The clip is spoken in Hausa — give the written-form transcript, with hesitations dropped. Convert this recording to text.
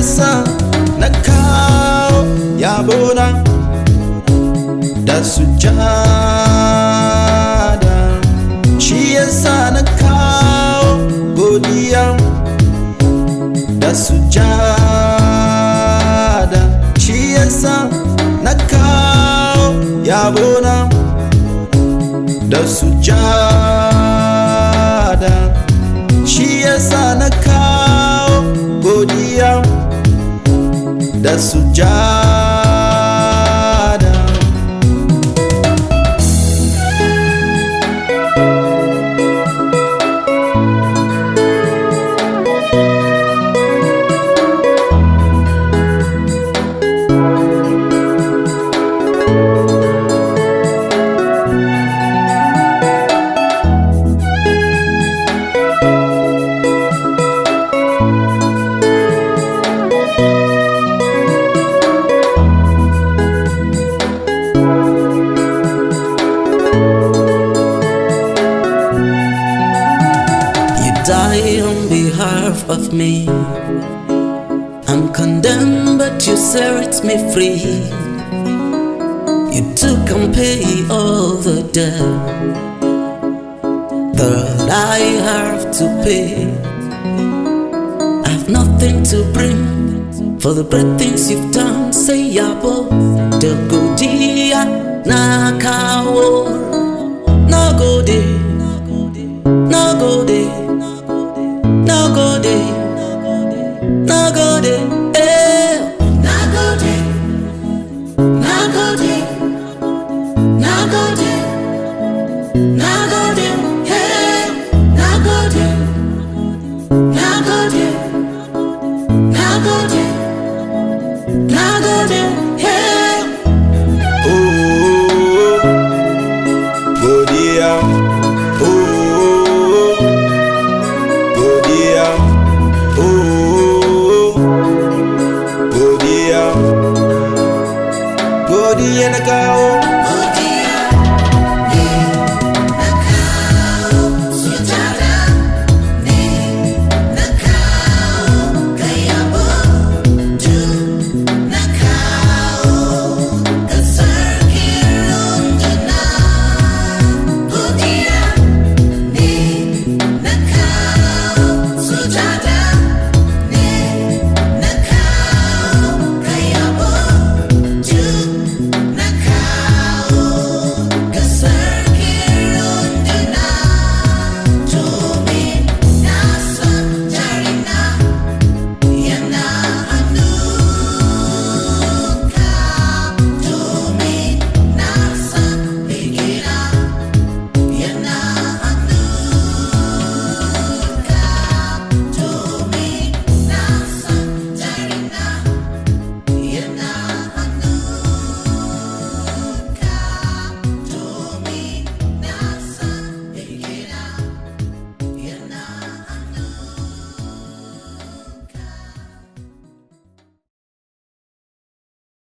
yasa na kawo yabona da sujada, shi yasa na kawo godiya da sujada, shi yasa na kawo yabona da sujada, shi yasa na kawo godiya da sujada. Die on behalf of me. I'm condemned, but you set me free. You took and paid all the debt that I have to pay. I've nothing to bring for the great things you've done. Say yabo, the Godiya, na kawo, no Godiya, no Godiya. No go day.